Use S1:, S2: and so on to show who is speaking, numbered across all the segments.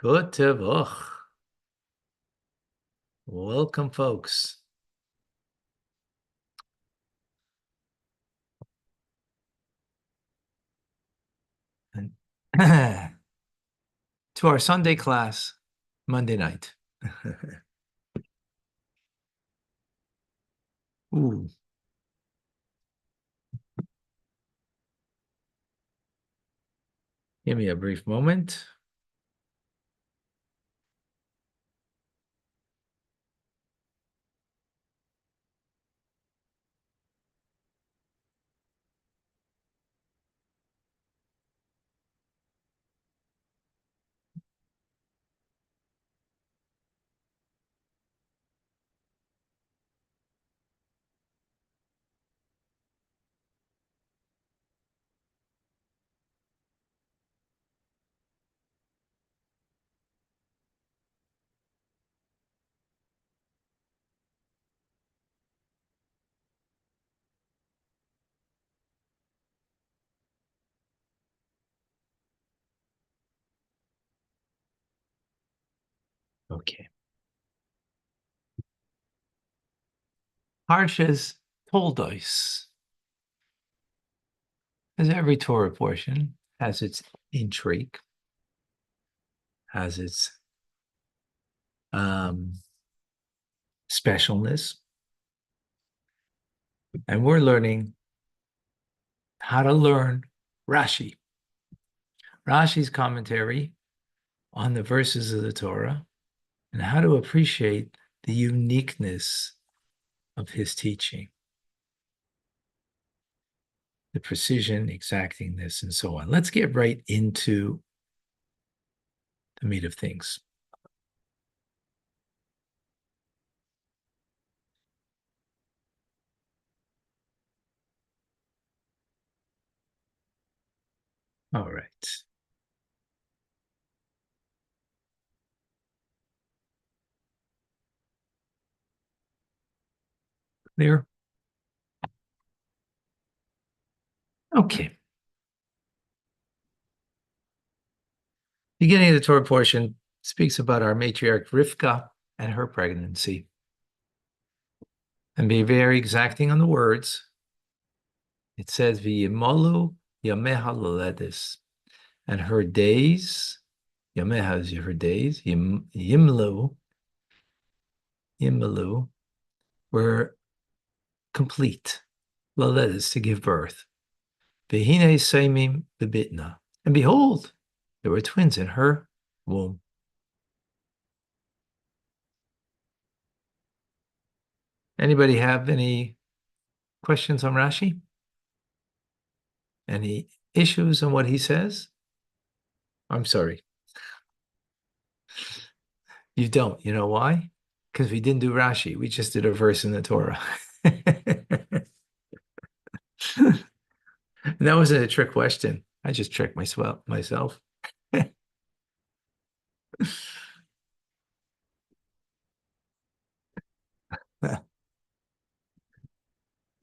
S1: Good Tevach. Welcome, folks. And to our Sunday class, Monday night. Ooh. Give me a brief moment. Okay. Parshas Toldos. As every Torah portion has its intrigue, has its specialness. And we're learning how to learn Rashi. Rashi's commentary on the verses of the Torah and how to appreciate the uniqueness of his teaching, the precision, exactingness, and so on. Let's get right into the meat of things. All right. Clear? Okay. Beginning of the Torah portion speaks about our matriarch Rivka and her pregnancy. And be very exacting on the words. It says, V'yimolu yameha loledis. And her days, yameha is her days, yimlu, were complete. Loledis, to give birth. V'hine seimim bebitna. And behold, there were twins in her womb. Anybody have any questions on Rashi? Any issues on what he says? I'm sorry. You don't. You know why? Because we didn't do Rashi. We just did a verse in the Torah. And that wasn't a trick question. I just tricked myself. Do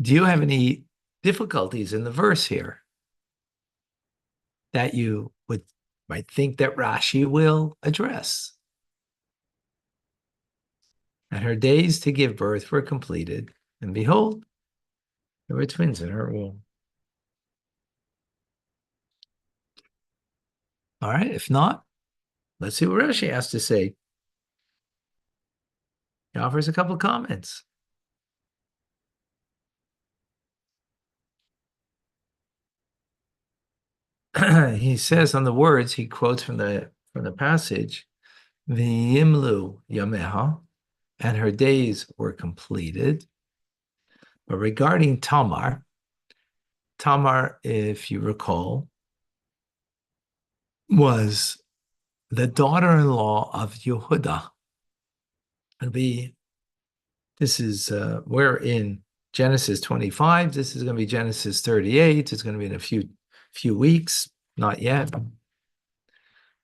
S1: you have any difficulties in the verse here that you might think that Rashi will address? And her days to give birth were completed, and behold, there were twins in her womb. All right, if not, let's see what Rashi has to say. He offers a couple of comments. He says on the words, he quotes from the passage, V'yimlu yameha, and her days were completed. But regarding Tamar, if you recall, was the daughter-in-law of Yehuda. We're in Genesis 25. This is going to be Genesis 38. It's going to be in a few weeks, not yet.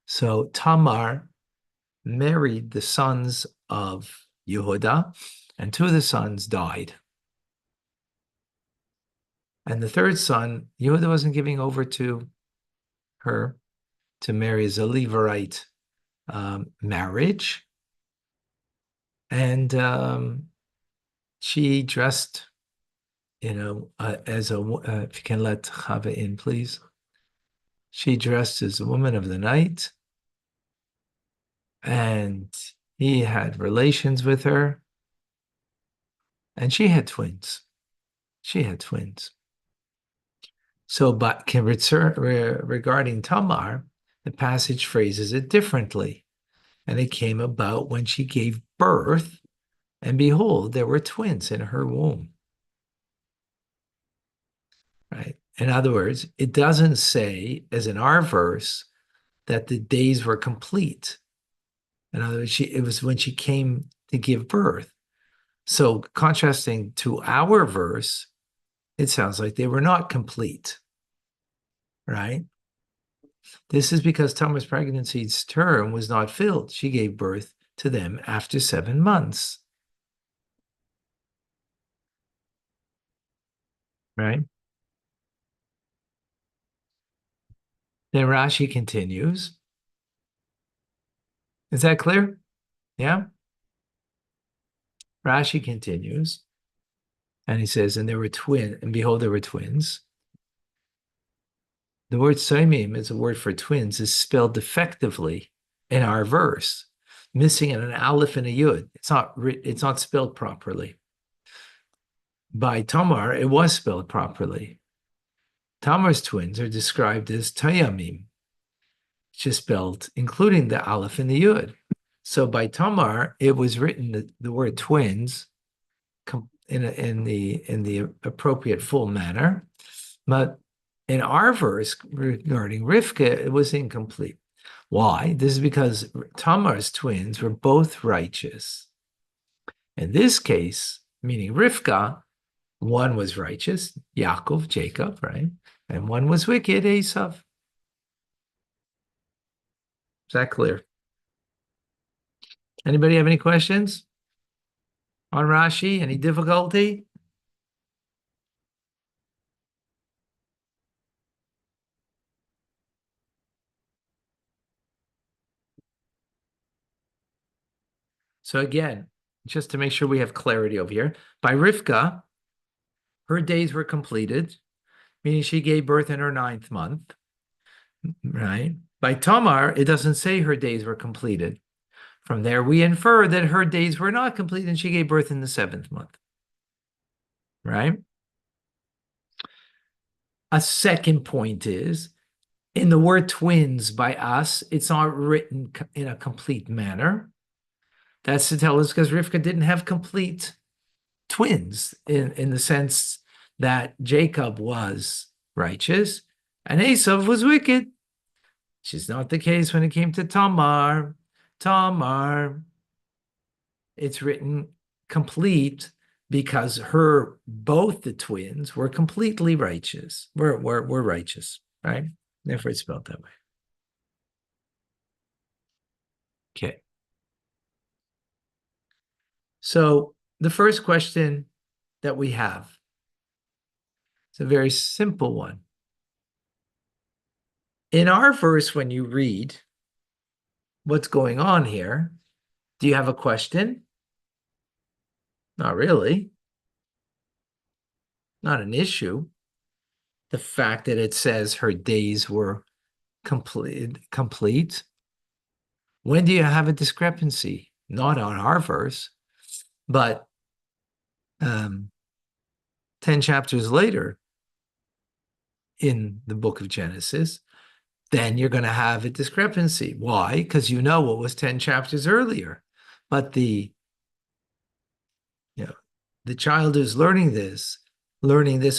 S1: So Tamar married the sons of Yehuda, and two of the sons died. And the third son, Yehuda wasn't giving over to her to marry as a Levirate marriage. And she dressed, as if you can let Chava in, please. She dressed as a woman of the night, and he had relations with her, and she had twins. She had twins. So, but regarding Tamar, the passage phrases it differently. And it came about when she gave birth, and behold, there were twins in her womb. Right? In other words, it doesn't say, as in our verse, that the days were complete. In other words, it was when she came to give birth. So, contrasting to our verse, it sounds like they were not complete, right? This is because Tamar's pregnancy's term was not filled. She gave birth to them after 7 months, right? Then Rashi continues. Is that clear? Yeah? Rashi continues, and he says, and behold, there were twins. The word soimim is a word for twins, is spelled defectively in our verse, missing an aleph and a yud. It's not spelled properly. By Tamar, it was spelled properly. Tamar's twins are described as tayamim, which is spelled including the aleph and the yud. So by Tamar, it was written the word twins in the appropriate full manner, but in our verse regarding Rivka, it was incomplete. Why? This is because Tamar's twins were both righteous. In this case, meaning Rivka, one was righteous, Yaakov, Jacob, right? And one was wicked, Esav. Is that clear? Anybody have any questions on Rashi? Any difficulty? So again, just to make sure we have clarity over here, by Rivka, her days were completed, meaning she gave birth in her 9th month, right? By Tamar, it doesn't say her days were completed. From there, we infer that her days were not complete and she gave birth in the 7th month, right? A second point is, in the word twins by us, it's not written in a complete manner. That's to tell us because Rivka didn't have complete twins in the sense that Jacob was righteous and Esav was wicked. Which is not the case when it came to Tamar. Tamar, it's written complete because both the twins were completely righteous, were righteous, right? Therefore, it's spelled that way. Okay. So the first question that we have, it's a very simple one. In our verse, when you read what's going on here, do you have a question? Not really. Not an issue. The fact that it says her days were complete. When do you have a discrepancy? Not on our verse, but 10 chapters later in the book of Genesis, then you're going to have a discrepancy. Why? Because you know what was 10 chapters earlier. But the child who's learning this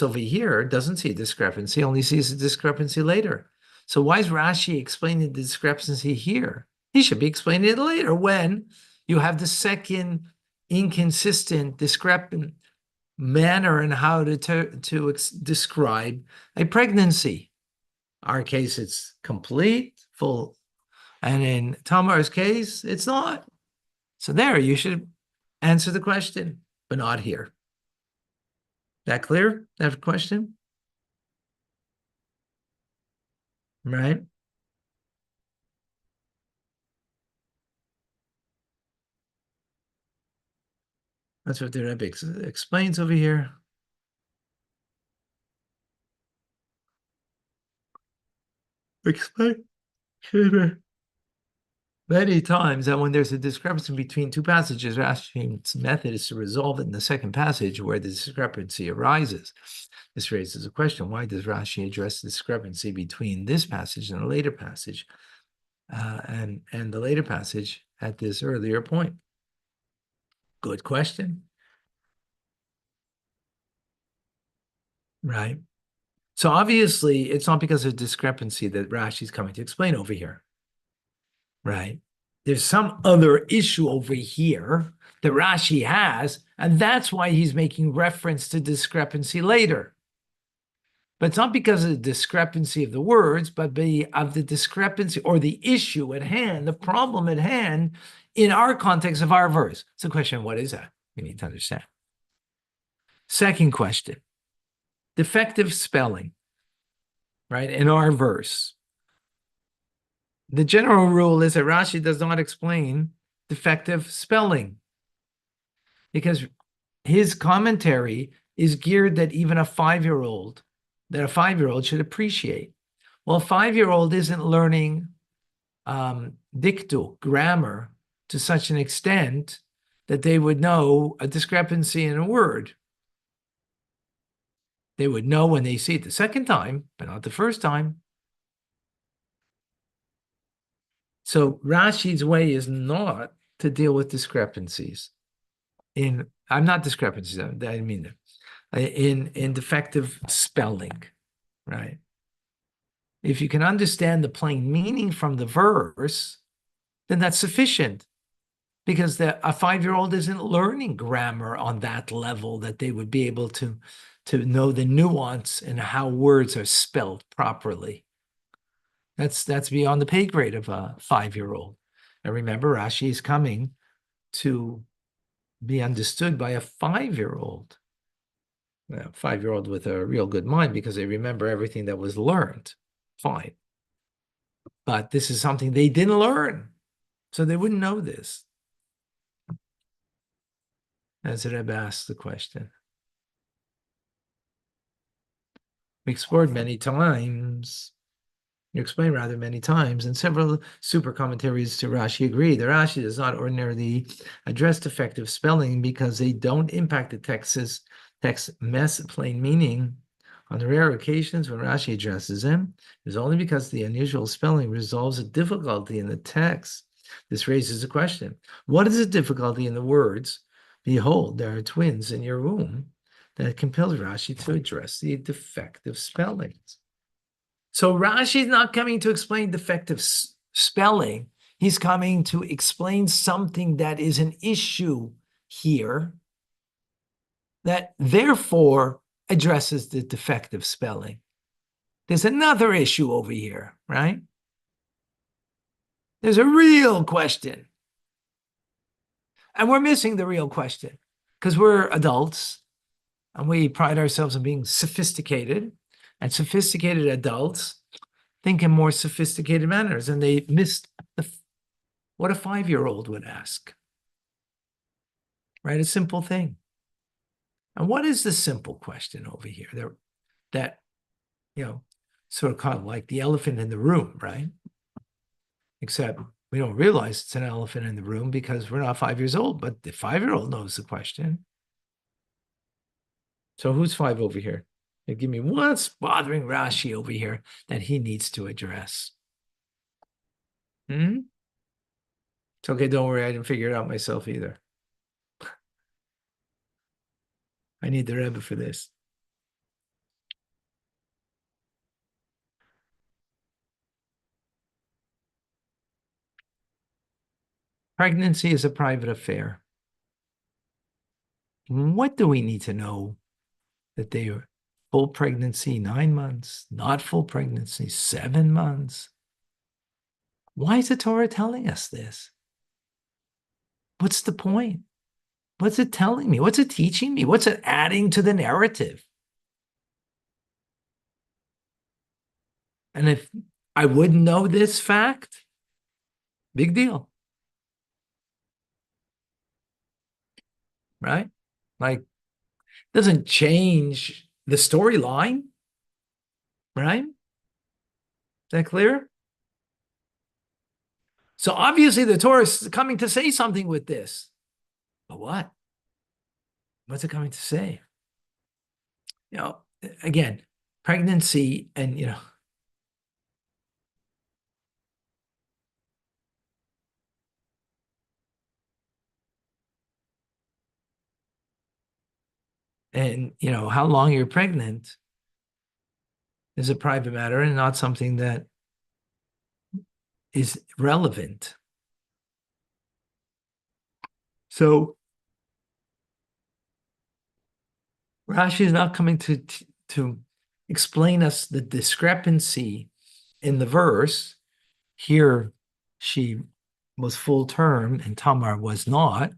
S1: over here doesn't see a discrepancy, only sees a discrepancy later. So why is Rashi explaining the discrepancy here? He should be explaining it later when you have the second inconsistent, discrepant manner in how to describe a pregnancy. Our case, it's complete, full. And in Tamar's case, it's not. So there, you should answer the question, but not here. That clear? That question? Right? That's what the Rebbe explains over here. Explain many times that when there's a discrepancy between two passages, Rashi's method is to resolve it in the second passage where the discrepancy arises. This raises a question: why does Rashi address the discrepancy between this passage and a later passage, and the later passage at this earlier point? Good question. Right. So obviously, it's not because of discrepancy that Rashi's coming to explain over here. Right. There's some other issue over here that Rashi has, and that's why he's making reference to discrepancy later. But it's not because of the discrepancy of the words, but of the discrepancy or the issue at hand, the problem at hand in our context of our verse. It's a question, what is that? We need to understand. Second question, defective spelling, right, in our verse. The general rule is that Rashi does not explain defective spelling because his commentary is geared that even a 5-year-old should appreciate. Well, a 5-year-old isn't learning dictu, grammar, to such an extent that they would know a discrepancy in a word. They would know when they see it the second time, but not the first time. So Rashi's way is not to deal with discrepancies. I'm not discrepancies, I mean in defective spelling, right? If you can understand the plain meaning from the verse, then that's sufficient, because a 5-year-old isn't learning grammar on that level that they would be able to know the nuance and how words are spelled properly. That's beyond the pay grade of a 5-year-old. And remember, Rashi is coming to be understood by a 5-year-old. A 5-year-old with a real good mind, because they remember everything that was learned. Fine. But this is something they didn't learn, so they wouldn't know this. As the Rebbe asked the question. We explored many times. You explained rather many times, and several super commentaries to Rashi agree that Rashi does not ordinarily address defective spelling because they don't impact the text plain meaning. On the rare occasions when Rashi addresses them, it is only because the unusual spelling resolves a difficulty in the text. This raises a question: what is the difficulty in the words, "Behold, there are twins in your womb," that compels Rashi to address the defective spellings? So Rashi is not coming to explain defective spelling. He's coming to explain something that is an issue here that therefore addresses the defective spelling. There's another issue over here, right? There's a real question. And we're missing the real question because we're adults and we pride ourselves on being sophisticated, and sophisticated adults think in more sophisticated manners, and they missed what a 5-year-old would ask, right? A simple thing. And what is the simple question over here that sort of kind of like the elephant in the room, right? Except we don't realize it's an elephant in the room because we're not 5 years old, but the 5-year-old knows the question. So who's 5 over here? Give me what's bothering Rashi over here that he needs to address. It's okay, don't worry, I didn't figure it out myself either. I need the Rebbe for this. Pregnancy is a private affair. What do we need to know that they are full pregnancy, 9 months, not full pregnancy, 7 months? Why is the Torah telling us this? What's the point? What's it telling me? What's it teaching me? What's it adding to the narrative? And if I wouldn't know this fact, big deal. Right? Like, doesn't change the storyline, right? Is that clear? So obviously the Torah is coming to say something with this. But what? What's it coming to say? You know, again, pregnancy and, how long you're pregnant is a private matter and not something that is relevant. So Rashi is not coming to explain us the discrepancy in the verse. Here, she was full term and Tamar was not.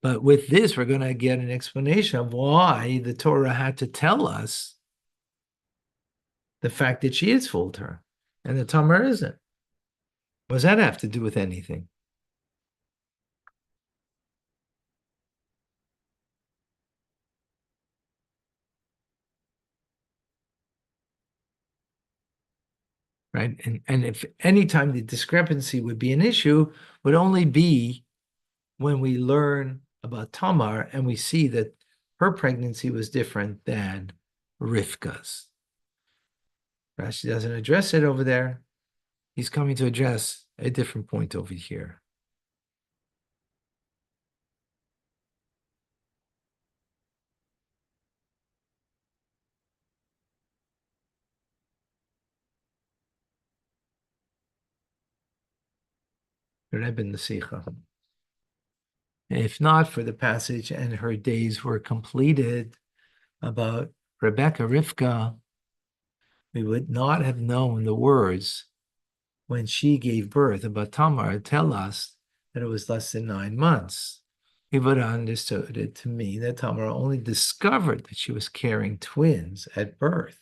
S1: But with this, we're going to get an explanation of why the Torah had to tell us the fact that she is full term and the Tamar isn't. What does that have to do with anything? Right? And if any time the discrepancy would be an issue, would only be when we learn about Tamar and we see that her pregnancy was different than Rivka's. Rashi doesn't address it over there. He's coming to address a different point over here. Rebbe in the Sikha. If not for the passage, and her days were completed about Rebecca, Rivka, we would not have known the words when she gave birth about Tamar tell us that it was less than 9 months. We would have understood it to mean that Tamar only discovered that she was carrying twins at birth.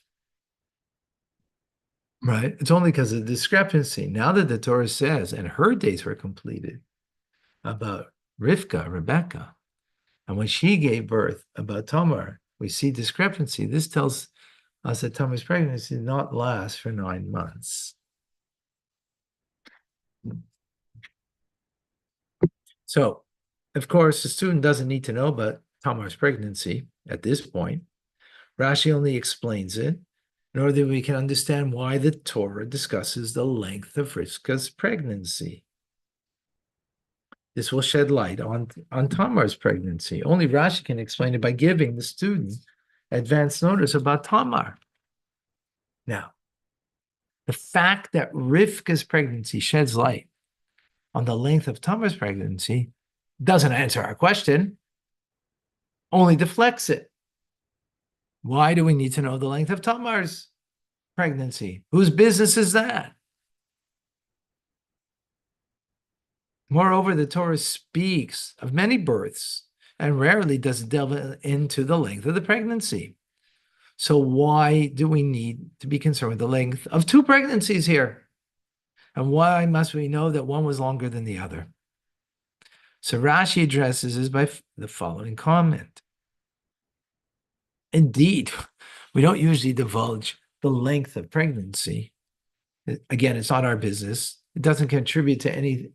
S1: Right? It's only because of the discrepancy. Now that the Torah says, and her days were completed about Rivka, Rebecca, and when she gave birth about Tamar, we see discrepancy. This tells us that Tamar's pregnancy did not last for 9 months. So, of course, the student doesn't need to know about Tamar's pregnancy at this point. Rashi only explains it in order that we can understand why the Torah discusses the length of Rivka's pregnancy. This will shed light on Tamar's pregnancy. Only Rashi can explain it by giving the student advance notice about Tamar. Now, the fact that Rivka's pregnancy sheds light on the length of Tamar's pregnancy doesn't answer our question, only deflects it. Why do we need to know the length of Tamar's pregnancy? Whose business is that? Moreover, the Torah speaks of many births and rarely does it delve into the length of the pregnancy. So why do we need to be concerned with the length of 2 pregnancies here? And why must we know that one was longer than the other? So Rashi addresses this by the following comment. Indeed, we don't usually divulge the length of pregnancy. Again, it's not our business. It doesn't contribute to any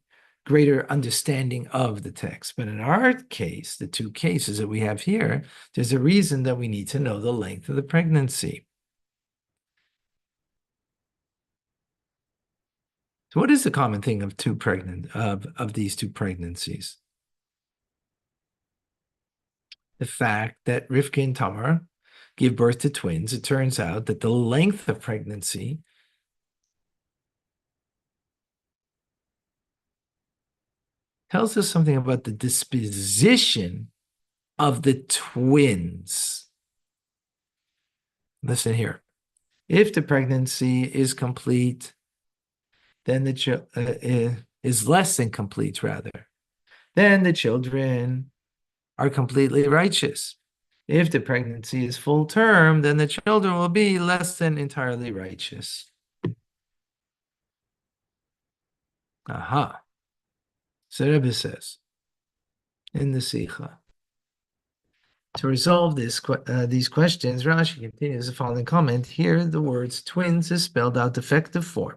S1: greater understanding of the text. But in our case, the 2 cases that we have here, there's a reason that we need to know the length of the pregnancy. So what is the common thing of these 2 pregnancies? The fact that Rivka and Tamar give birth to twins. It turns out that the length of pregnancy tells us something about the disposition of the twins. Listen here. If the pregnancy is complete, then is less than complete, rather. Then the children are completely righteous. If the pregnancy is full term, then the children will be less than entirely righteous. Aha. So Rebbe says in the Sikha, to resolve these questions, Rashi continues the following comment. Here, the words twins is spelled out defective form.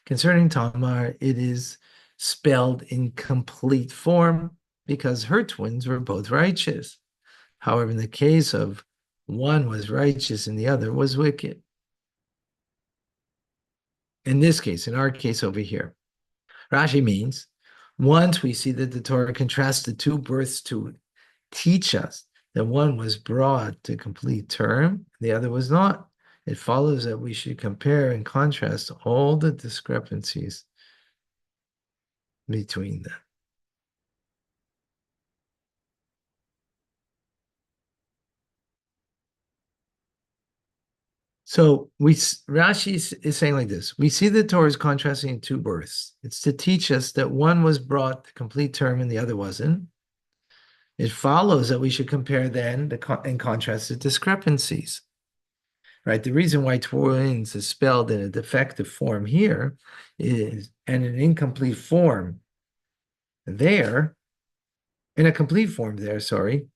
S1: Concerning Tamar, it is spelled in complete form because her twins were both righteous. However, in the case of one was righteous and the other was wicked. In this case, in our case over here, Rashi means once we see that the Torah contrasts the two births to teach us that one was brought to complete term, the other was not. It follows that we should compare and contrast all the discrepancies between them. So Rashi is saying like this: we see the Torah is contrasting two births. It's to teach us that one was brought to complete term and the other wasn't. It follows that we should compare then and contrast the discrepancies. Right? The reason why twins is spelled in a defective form here is, and an incomplete form there, in a complete form there, sorry,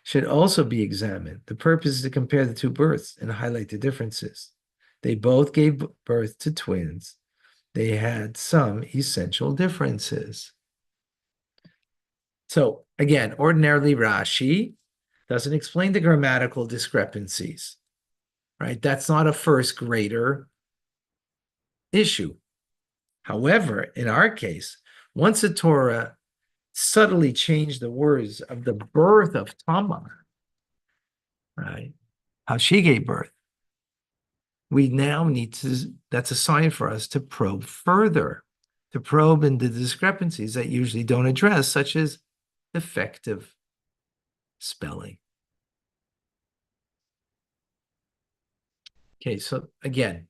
S1: should also be examined. The purpose is to compare the two births and highlight the differences. They both gave birth to twins. They had some essential differences. So again, ordinarily Rashi doesn't explain the grammatical discrepancies, right? That's not a first grader issue. However, in our case, once the Torah subtly changed the words of the birth of Tamar, right, how she gave birth, we now need to, that's a sign for us to probe further, to probe into the discrepancies that usually don't address, such as defective spelling. Okay, so again,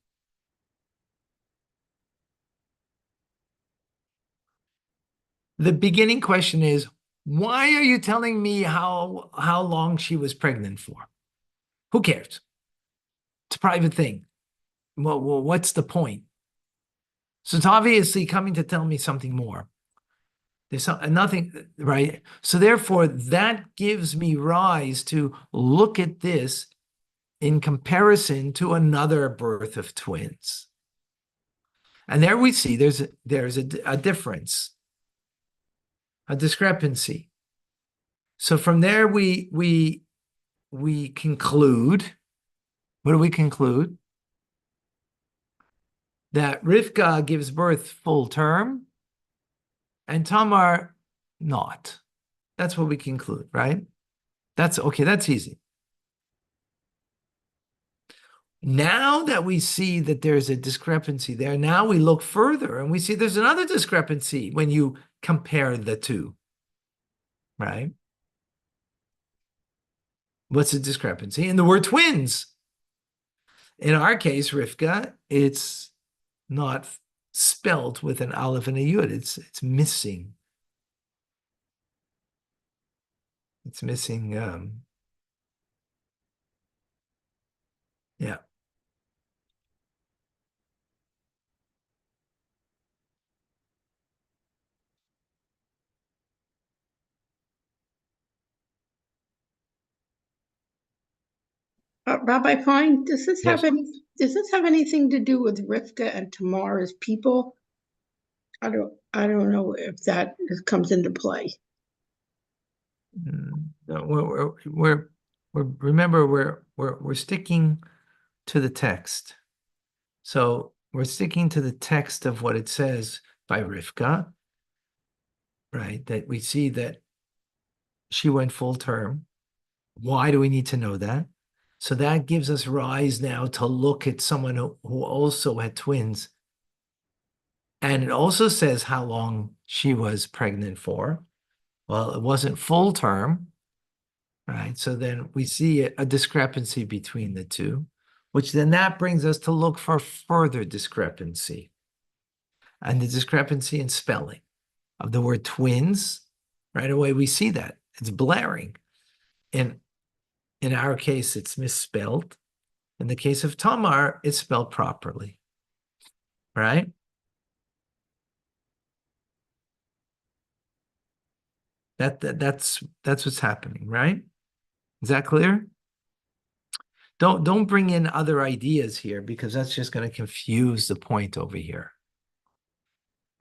S1: the beginning question is, why are you telling me how long she was pregnant for? Who cares? It's a private thing. Well, what's the point? So it's obviously coming to tell me something more. There's nothing, right? So therefore, that gives me rise to look at this in comparison to another birth of twins. And there we see there's a difference, a discrepancy. So from there we conclude, what do we conclude? That Rivka gives birth full term and Tamar not. That's what we conclude, right? That's okay, that's easy. Now that we see that there's a discrepancy there, now we look further and we see there's another discrepancy when you compare the two, right? What's the discrepancy? In the word twins. In our case, Rivka, it's not spelt with an aleph and a yud. It's missing. It's missing. Yeah.
S2: Rabbi Klein, does this
S1: Yes.
S2: have anything to do with Rivka and Tamar as people? I don't know if that comes into play.
S1: No, remember we're sticking to the text. So we're sticking to the text of what it says by Rivka, right? That we see that she went full term. Why do we need to know that? So that gives us rise now to look at someone who also had twins. And it also says how long she was pregnant for. Well, it wasn't full term, right? So then we see a discrepancy between the two, which then that brings us to look for further discrepancy. And the discrepancy in spelling of the word twins, right away we see that. It's blaring. In our case, it's misspelled. In the case of Tamar, it's spelled properly, right? That's what's happening, right? Is that clear? Don't bring in other ideas here because that's just going to confuse the point over here.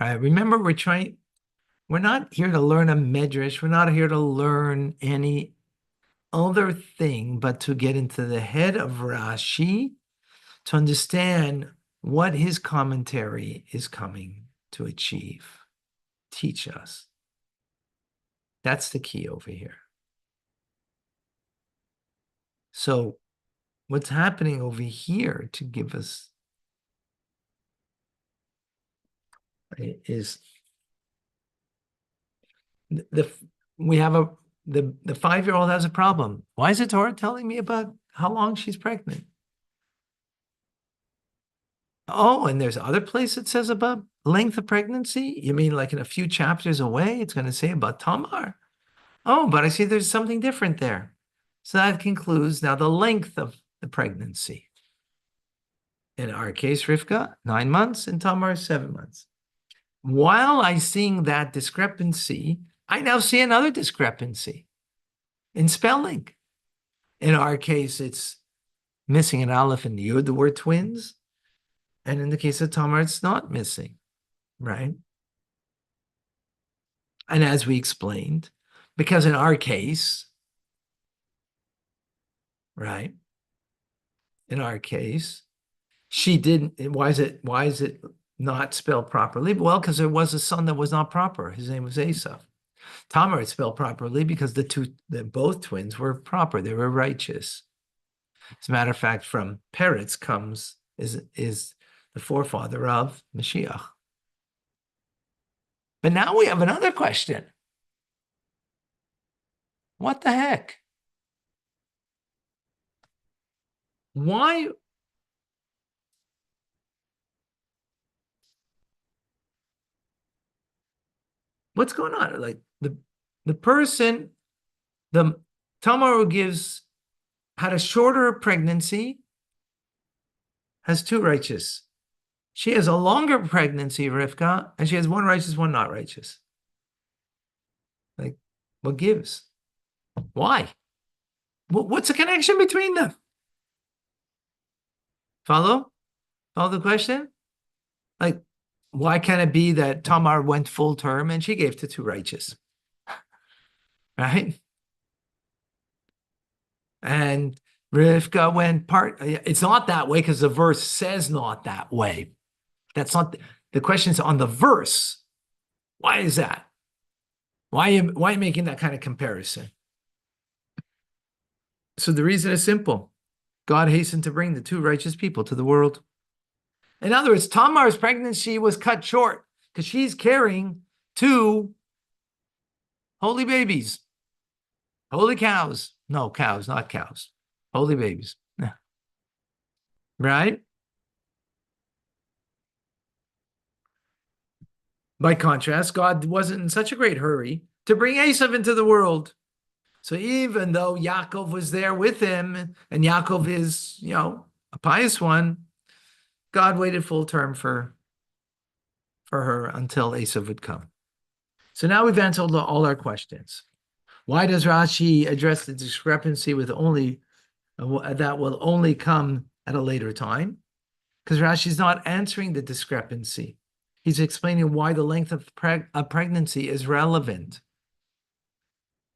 S1: All right, remember we're not here to learn a medrash. We're not here to learn any other thing but to get into the head of Rashi to understand what his commentary is coming to achieve, teach us. That's the key over here. So what's happening over here to give us is the we have the 5-year-old has a problem. Why is the Torah telling me about how long she's pregnant? Oh, and there's other place it says about length of pregnancy? You mean like in a few chapters away, it's going to say about Tamar? Oh, but I see there's something different there. So that concludes now the length of the pregnancy. In our case, Rivka, 9 months, and Tamar, 7 months. While I seeing that discrepancy, I now see another discrepancy in spelling. In our case, it's missing an aleph and yud, the word twins. And in the case of Tamar, it's not missing, right? And as we explained, because in our case, right, in our case, she didn't, why is it not spelled properly? Well, because there was a son that was not proper. His name was Asaph. Tamar is spelled properly because both twins were proper. They were righteous. As a matter of fact, from Peretz is the forefather of Mashiach. But now we have another question. What the heck? Why? What's going on? Like the person, the Tamar who had a shorter pregnancy, has 2 righteous. She has a longer pregnancy, Rivka, and she has 1 righteous, 1 not righteous. Like, what gives? Why? What's the connection between them? Follow the question? Like, why can't it be that Tamar went full term and she gave to 2 righteous? Right? And Rivka went part. It's not that way because the verse says not that way. That's not the question's on the verse. Why is that? Why are you making that kind of comparison? So the reason is simple. God hastened to bring the 2 righteous people to the world. In other words, Tamar's pregnancy was cut short because she's carrying 2 holy babies, holy cows. No, cows, not cows. Holy babies. Right? By contrast, God wasn't in such a great hurry to bring Esav into the world. So even though Yaakov was there with him, and Yaakov is, a pious one, God waited full term for her until Esav would come. So now we've answered all our questions. Why does Rashi address the discrepancy with that will only come at a later time? Because Rashi's not answering the discrepancy. He's explaining why the length of pregnancy is relevant,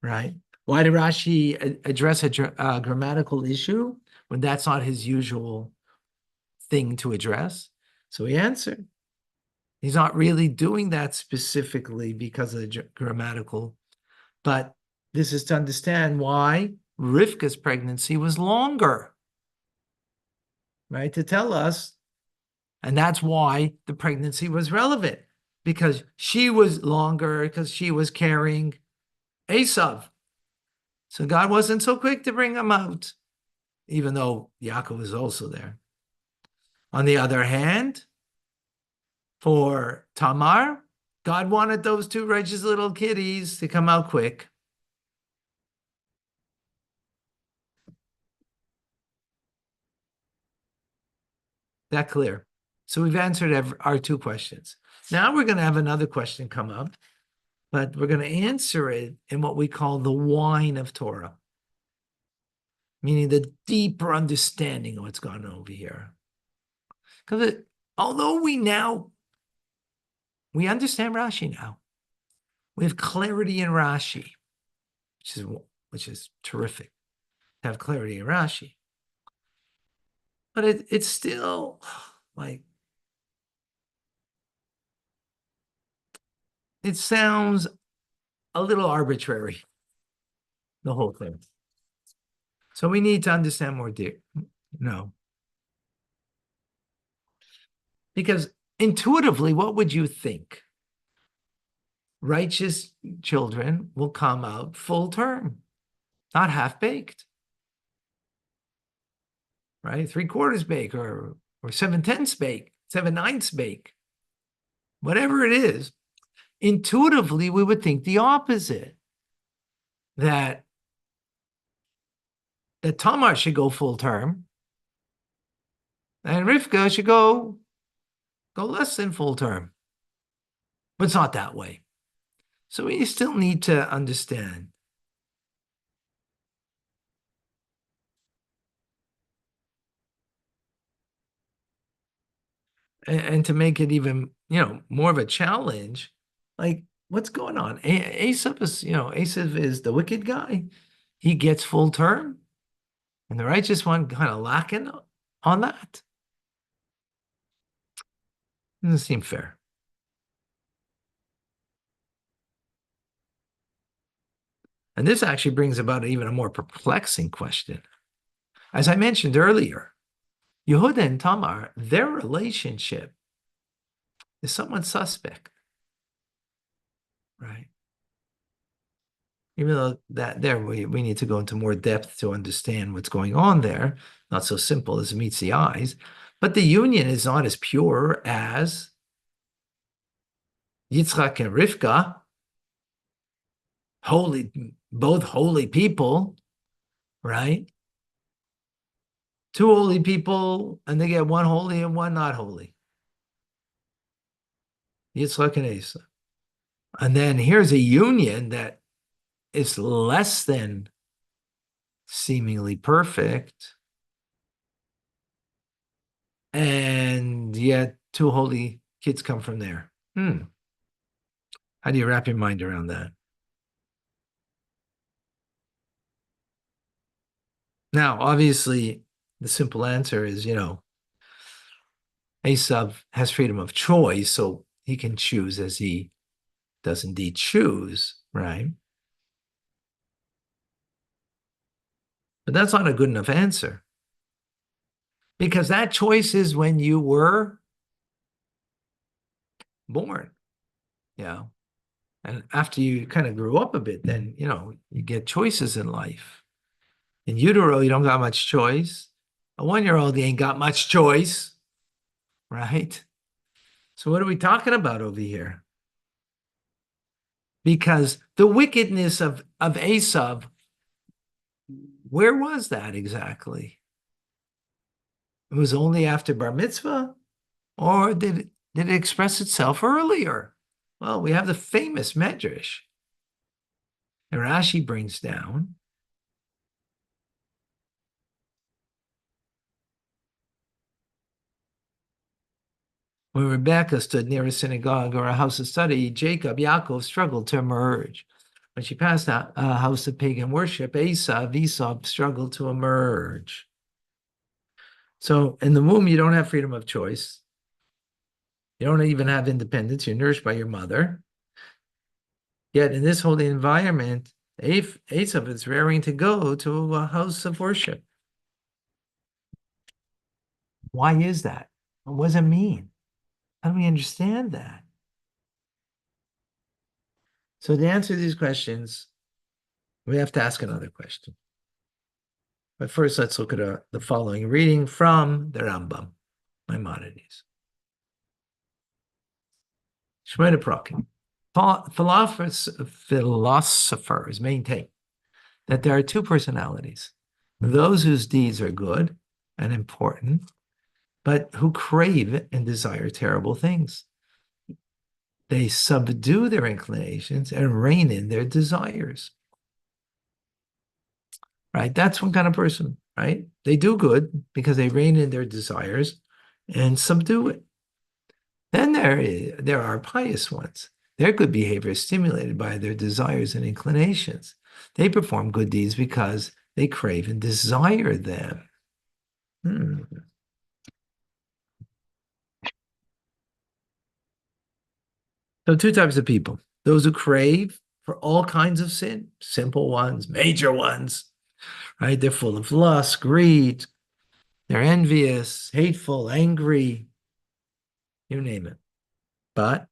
S1: right? Why did Rashi address a grammatical issue when that's not his usual thing to address? So he answered. He's not really doing that specifically because of the grammatical, but this is to understand why Rivka's pregnancy was longer, right? To tell us, and that's why the pregnancy was relevant, because she was longer, because she was carrying Esav. So God wasn't so quick to bring him out, even though Yaakov was also there. On the other hand, for Tamar, God wanted those 2 righteous little kitties to come out quick. That clear? So we've answered our 2 questions. Now we're going to have another question come up. but we're going to answer it in what we call the wine of Torah, meaning the deeper understanding of what's going on over here. Because although we understand Rashi now, we have clarity in Rashi, which is terrific to have clarity in Rashi. But it's still like, it sounds a little arbitrary, the whole thing. So we need to understand more deep. No. Because intuitively, what would you think? Righteous children will come out full term, not half baked, right? 3/4 bake or 7/10 bake, 7/9 bake, whatever it is. Intuitively, we would think the opposite, that Tamar should go full term and Rivka should go less than full term. But it's not that way. So we still need to understand. And to make it even, more of a challenge, like, what's going on? Esav is the wicked guy. He gets full term, and the righteous one kind of lacking on that. Doesn't seem fair. And this actually brings about even a more perplexing question. As I mentioned earlier, Yehuda and Tamar, their relationship is somewhat suspect, right? Even though that there we need to go into more depth to understand what's going on there. Not so simple as it meets the eyes. But the union is not as pure as Yitzchak and Rivka, both holy people, right? Two holy people, and they get one holy and one not holy. Yitzchak and Esau. And then here's a union that is less than seemingly perfect, and yet two holy kids come from there. How do you wrap your mind around that? Now, obviously, the simple answer is, Esav has freedom of choice, so he can choose as he does indeed choose, right? But that's not a good enough answer. Because that choice is when you were born, And after you kind of grew up a bit, then, you get choices in life. In utero, you don't got much choice. A 1-year-old, he ain't got much choice, right? So what are we talking about over here? Because the wickedness of Esav, where was that exactly? It was only after bar mitzvah, or did it express itself earlier? Well, we have the famous medrash. And Rashi brings down when Rebecca stood near a synagogue or a house of study, Yaakov struggled to emerge. When she passed a house of pagan worship, Esau struggled to emerge. So in the womb, you don't have freedom of choice. You don't even have independence. You're nourished by your mother. Yet in this holy environment, Esau is raring to go to a house of worship. Why is that? What does it mean? How do we understand that? So to answer these questions, we have to ask another question. But first, let's look at the following reading from the Rambam, Maimonides. Shmona Prakim. Philosophers maintain that there are two personalities: those whose deeds are good and important, but who crave and desire terrible things. They subdue their inclinations and rein in their desires. Right? That's one kind of person, right? They do good because they rein in their desires and subdue it. Then there are pious ones. Their good behavior is stimulated by their desires and inclinations. They perform good deeds because they crave and desire them. Hmm. So two types of people. Those who crave for all kinds of sin, simple ones, major ones, right? They're full of lust, greed, they're envious, hateful, angry, you name it. But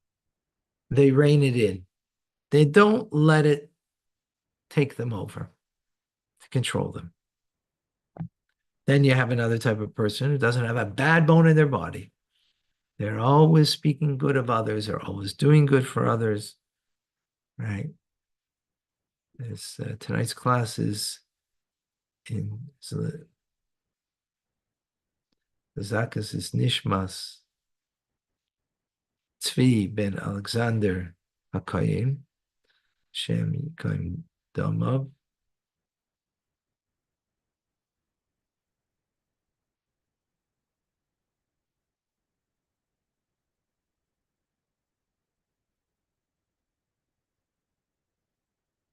S1: they rein it in. They don't let it take them over, to control them. Then you have another type of person who doesn't have a bad bone in their body. They're always speaking good of others. They're always doing good for others, right? Tonight's class is in Zakas is Nishmas Tzvi ben Alexander Hakayim Shem Yikaim Damav.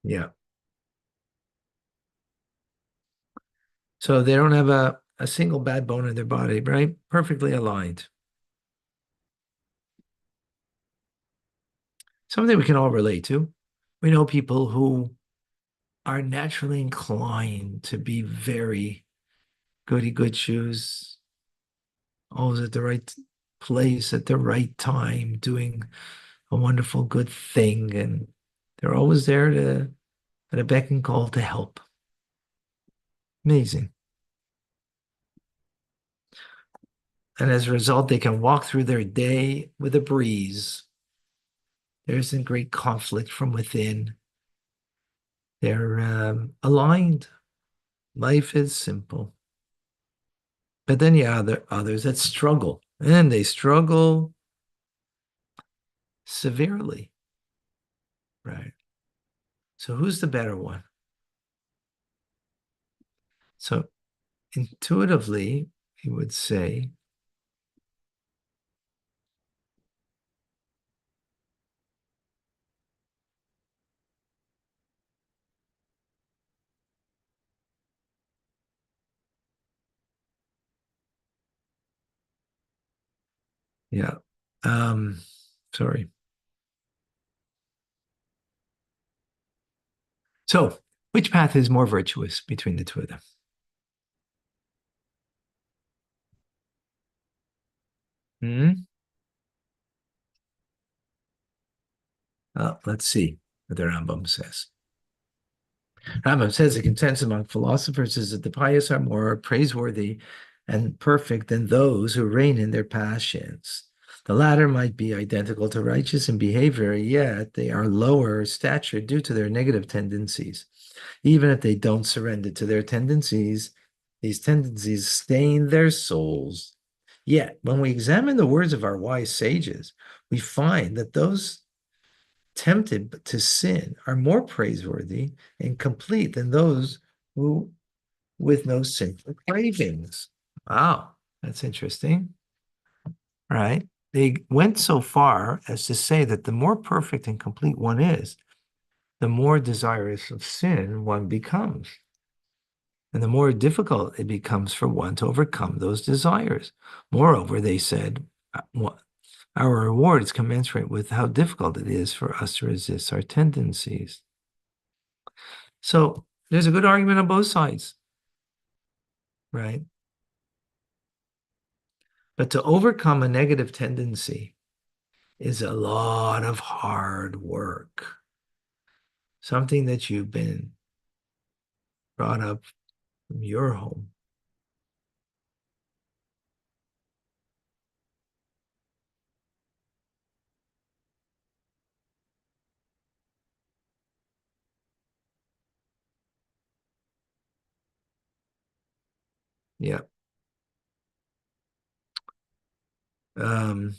S1: Yeah. So they don't have a single bad bone in their body, right? Perfectly aligned. Something we can all relate to. We know people who are naturally inclined to be very goody good shoes, always at the right place at the right time, doing a wonderful good thing, and they're always there to at a beck and call to help. Amazing. And as a result, they can walk through their day with a breeze. There isn't great conflict from within. They're aligned. Life is simple. But then you have others that struggle, and they struggle severely, right? So who's the better one? So intuitively, he would say, yeah. Um, sorry. So which path is more virtuous between the two of them? Hmm? Let's see what the Rambam says. Rambam says the consensus among philosophers is that the pious are more praiseworthy and perfect than those who rein in their passions. The latter might be identical to righteous in behavior, yet they are lower stature due to their negative tendencies. Even if they don't surrender to their tendencies, these tendencies stain their souls. Yet, when we examine the words of our wise sages, we find that those tempted to sin are more praiseworthy and complete than those who with no sinful cravings. Wow, that's interesting. All right. They went so far as to say that the more perfect and complete one is, the more desirous of sin one becomes. And the more difficult it becomes for one to overcome those desires. Moreover, they said, our reward is commensurate with how difficult it is for us to resist our tendencies. So there's a good argument on both sides, right? But to overcome a negative tendency is a lot of hard work, something that you've been brought up from your home. Yeah. Um,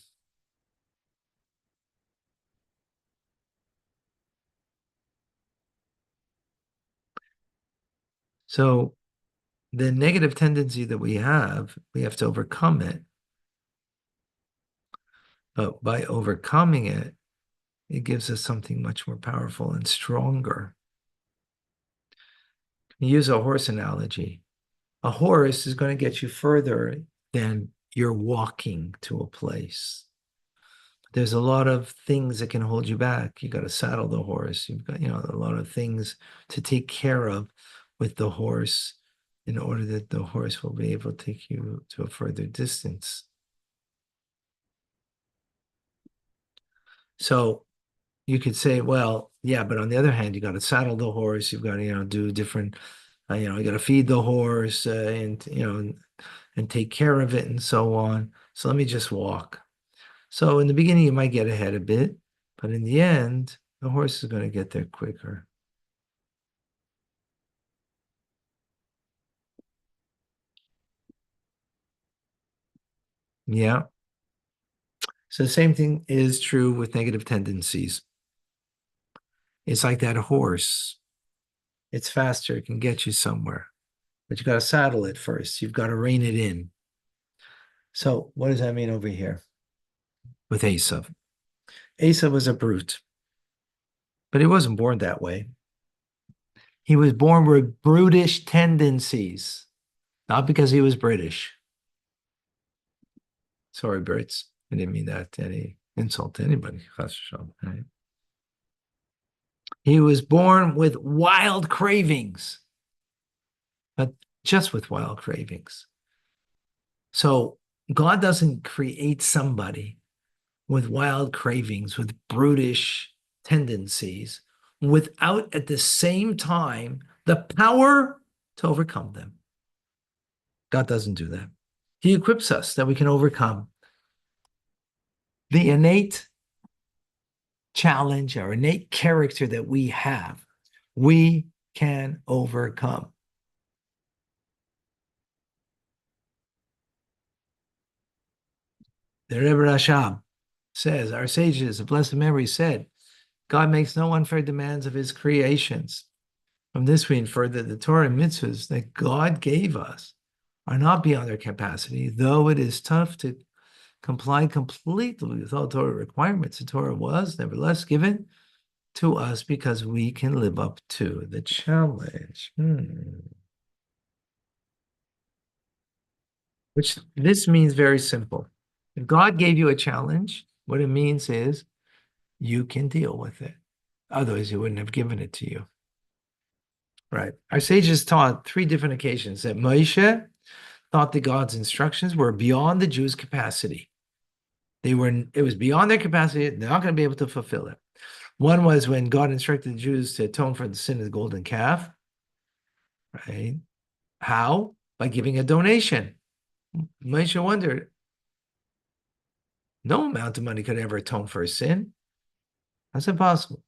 S1: So the negative tendency that we have to overcome it. But by overcoming it, it gives us something much more powerful and stronger. Use a horse analogy. A horse is going to get you further than you're walking to a place. There's a lot of things that can hold you back. You got to saddle the horse. You've got, a lot of things to take care of with the horse in order that the horse will be able to take you to a further distance. So you could say, well, yeah, but on the other hand, you got to saddle the horse. You've got to, do different, you got to feed the horse and take care of it and so on. So let me just walk. So in the beginning, you might get ahead a bit, but in the end, the horse is going to get there quicker. Yeah. So the same thing is true with negative tendencies. It's like that horse. It's faster. It can get you somewhere, but you got to saddle it first. You've got to rein it in. So what does that mean over here with Esav? Esav was a brute, but he wasn't born that way. He was born with brutish tendencies, not because he was British. Sorry, Brits. I didn't mean that to any insult to anybody. Right? He was born with wild cravings, but just with wild cravings. So God doesn't create somebody with wild cravings, with brutish tendencies, without at the same time the power to overcome them. God doesn't do that. He equips us that we can overcome the innate challenge, our innate character that we have. We can overcome. The Rebbe Rashab says, our sages of blessed memory said, God makes no unfair demands of his creations. From this, we infer that the Torah and mitzvahs that God gave us are not beyond their capacity, though it is tough to comply completely with all Torah requirements. The Torah was nevertheless given to us because we can live up to the challenge. Which this means very simple. If God gave you a challenge, what it means is you can deal with it. Otherwise, he wouldn't have given it to you. Right. Our sages taught 3 different occasions that Moshe thought that God's instructions were beyond the Jews' capacity. It was beyond their capacity. They're not going to be able to fulfill it. One was when God instructed the Jews to atone for the sin of the golden calf. Right. How? By giving a donation. Moshe wondered, no amount of money could ever atone for a sin. That's impossible.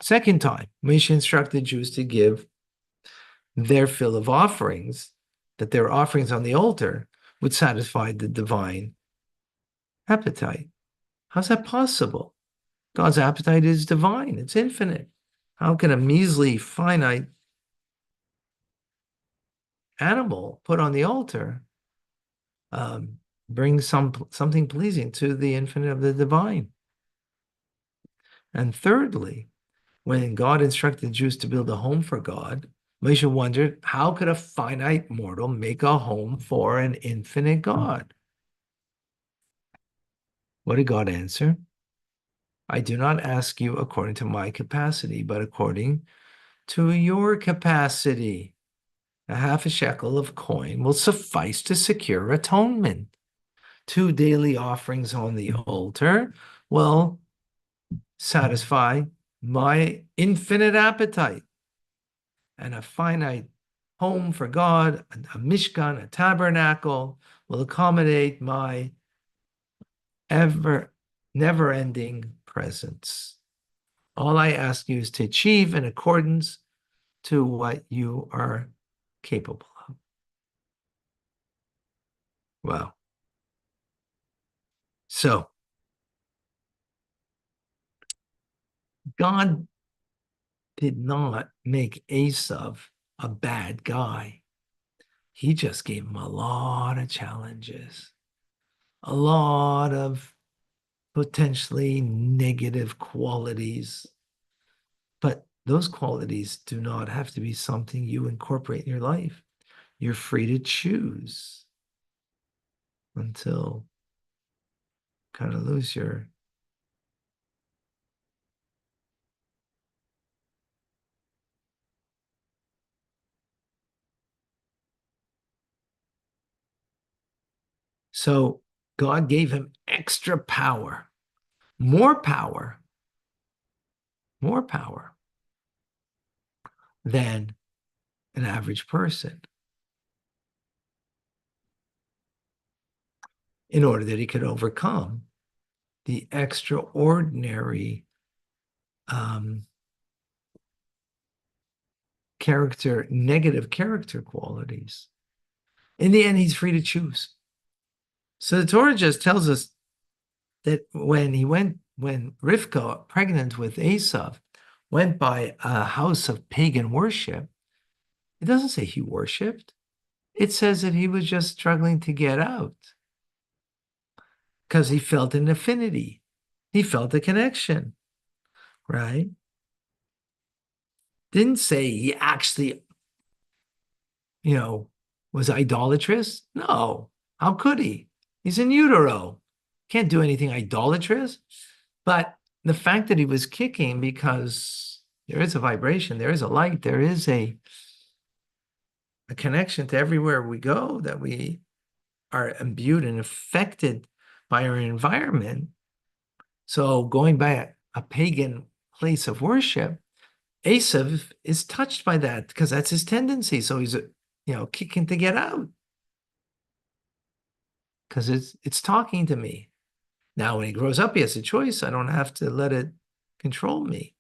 S1: Second time, Moshe instructed Jews to give their fill of offerings, that their offerings on the altar would satisfy the divine appetite. How's that possible? God's appetite is divine, it's infinite. How can a measly, finite animal put on the altar bring something pleasing to the infinite of the divine? And thirdly, when God instructed the Jews to build a home for God, Moshe wondered, how could a finite mortal make a home for an infinite God? What did God answer? I do not ask you according to my capacity, but according to your capacity. A half a shekel of coin will suffice to secure atonement. 2 daily offerings on the altar will satisfy my infinite appetite. And a finite home for God, a mishkan, a tabernacle, will accommodate my never-ending presence. All I ask you is to achieve in accordance to what you are capable of. Wow. So, God did not make Esav a bad guy. He just gave him a lot of challenges, a lot of potentially negative qualities. But those qualities do not have to be something you incorporate in your life. You're free to choose until kind of lose your. So God gave him extra power, more power, more power than an average person in order that he could overcome the extraordinary negative character qualities. In the end, he's free to choose. So the Torah just tells us that when Rivka, pregnant with Esav, went by a house of pagan worship, it doesn't say he worshiped. It says that he was just struggling to get out because he felt an affinity. He felt a connection, right? Didn't say he actually, was idolatrous. No. How could he? He's in utero. Can't do anything idolatrous. But the fact that he was kicking because there is a vibration, there is a light, there is a connection to everywhere we go, that we are imbued and affected by our environment. So going by a pagan place of worship, Esav is touched by that because that's his tendency. So he's, kicking to get out because it's talking to me. Now, when he grows up, he has a choice. I don't have to let it control me.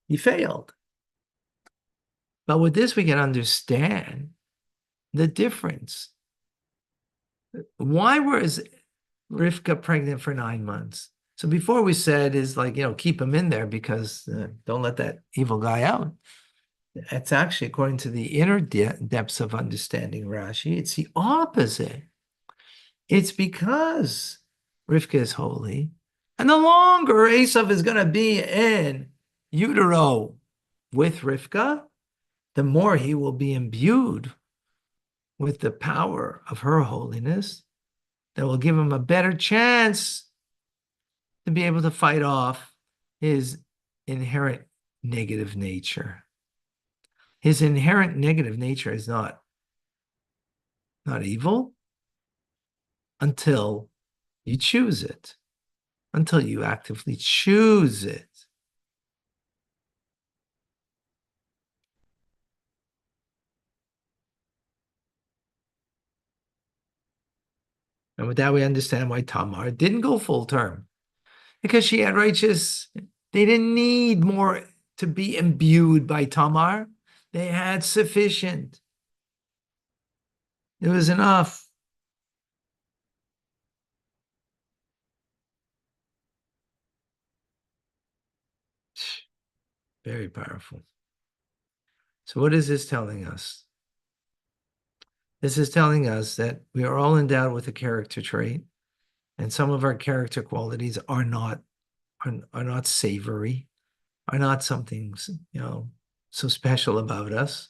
S1: He failed. But with this, we can understand the difference. Why was Rivka pregnant for 9 months? So before we said is like, keep him in there because don't let that evil guy out. It's actually, according to the inner depths of understanding Rashi, it's the opposite. It's because Rivka is holy. And the longer Esav is going to be in utero with Rivka, the more he will be imbued with the power of her holiness that will give him a better chance to be able to fight off his inherent negative nature. His inherent negative nature is not evil until you choose it, until you actively choose it. And with that, we understand why Tamar didn't go full term, because she had righteous. They didn't need more to be imbued by Tamar. They had sufficient. It was enough. Very powerful. So what is this telling us? This is telling us that we are all endowed with a character trait, and some of our character qualities are not savory, are not something so special about us.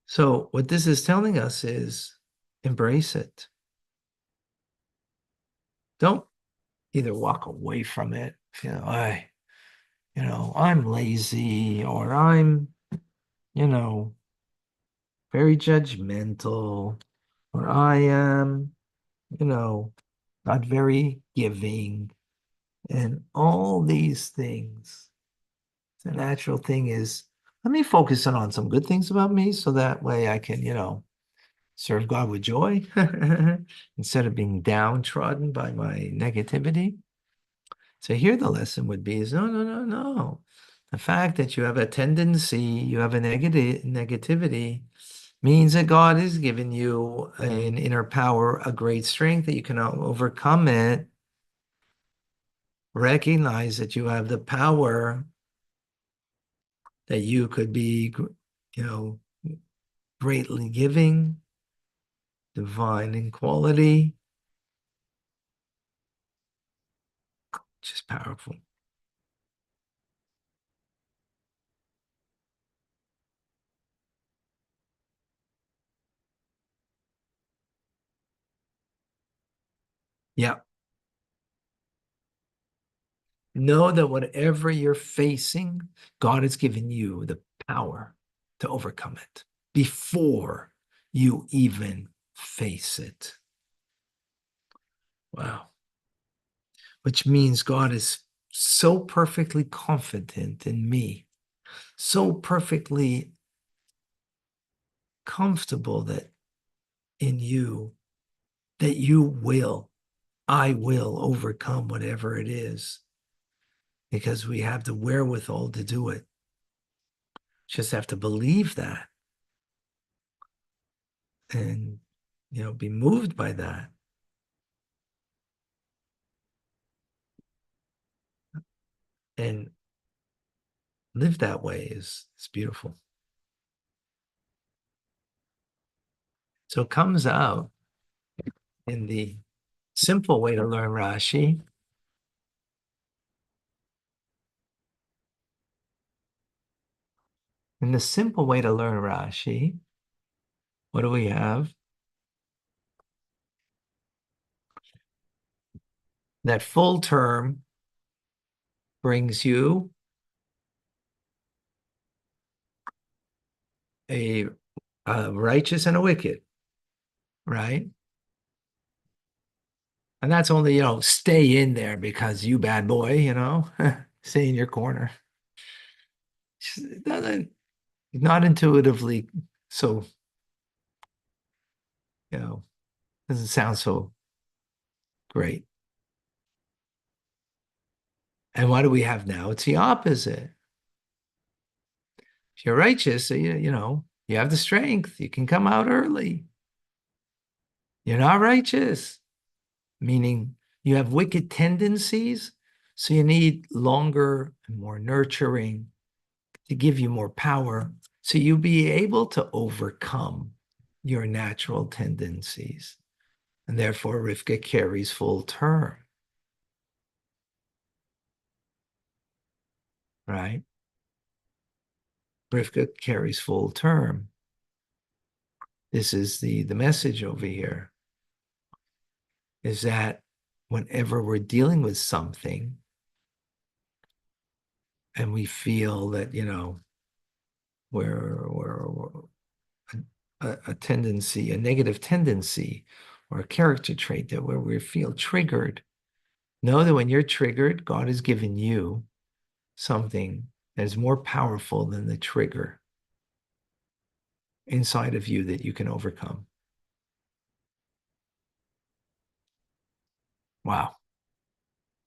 S1: So what this is telling us is embrace it. Don't either walk away from it. I'm lazy, or I'm, very judgmental, or I am, not very giving, and all these things. The natural thing is, let me focus on some good things about me so that way I can, serve God with joy instead of being downtrodden by my negativity. So here the lesson would be is no, no, no, no. The fact that you have a tendency, you have a negativity, means that God has given you an inner power, a great strength that you can overcome it. Recognize that you have the power that you could be, greatly giving, divine in quality, just powerful. Yeah. Know that whatever you're facing, God has given you the power to overcome it before you even face it. Wow. Which means God is so perfectly confident in me, so perfectly comfortable that in you, that I will overcome whatever it is, because we have the wherewithal to do it. Just have to believe that and, be moved by that. And live that way is beautiful. So it comes out in the simple way to learn Rashi. In the simple way to learn Rashi, what do we have? That full term brings you a righteous and a wicked, right? And that's only, stay in there because you bad boy, stay in your corner. It doesn't, not intuitively, so, doesn't sound so great. And what do we have now? It's the opposite. If you're righteous, you have the strength. You can come out early. You're not righteous, meaning you have wicked tendencies. So you need longer and more nurturing to give you more power. So you'll be able to overcome your natural tendencies. And therefore, Rivka carries full term, right? Rivka carries full term. This is the message over here, is that whenever we're dealing with something and we feel that, we're a tendency, a negative tendency or a character trait that where we feel triggered, know that when you're triggered, God has given you something that is more powerful than the trigger inside of you that you can overcome. Wow.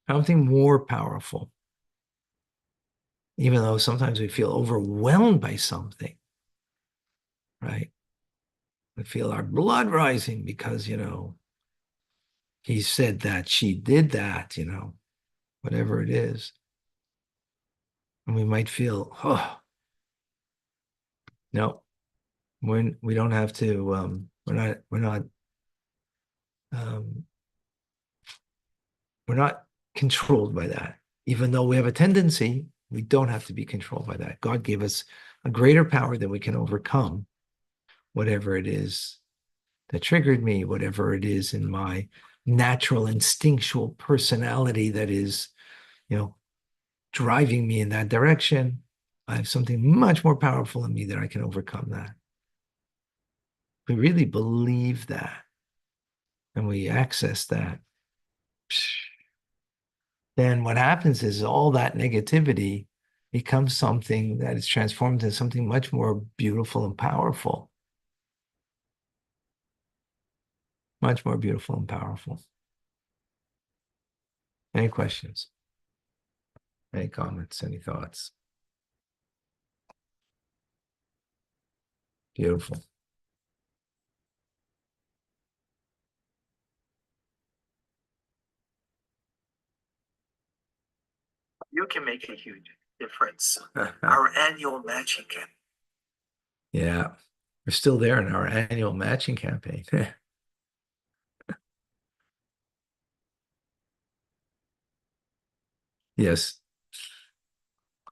S1: Something more powerful. Even though sometimes we feel overwhelmed by something, right? We feel our blood rising because, he said that, she did that, whatever it is. And we might feel, oh, no, we don't have to, um, we're not controlled by that. Even though we have a tendency, we don't have to be controlled by that. God gave us a greater power that we can overcome whatever it is that triggered me, whatever it is in my natural instinctual personality that is, driving me in that direction. I have something much more powerful in me that I can overcome that. We really believe that and we access that, then what happens is all that negativity becomes something that is transformed into something much more beautiful and powerful. Much more beautiful and powerful. Any questions? Any comments? Any thoughts? Beautiful. You can make a huge
S3: difference. Our annual matching camp.
S1: Yeah, we're still there in our annual matching campaign. Yes.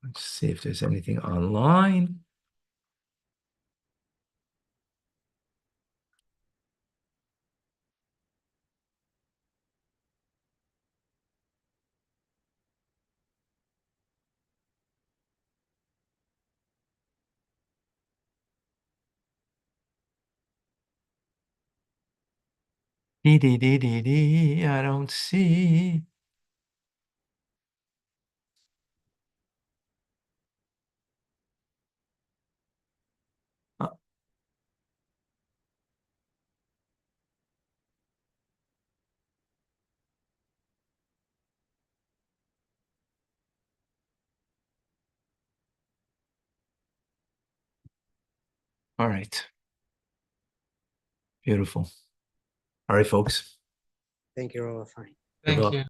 S1: Let's see if there's anything online. I don't see. Uh, all right. Beautiful. All right, folks.
S4: Thank you, Rabbi.
S1: Good
S3: Thank
S1: luck.
S3: you.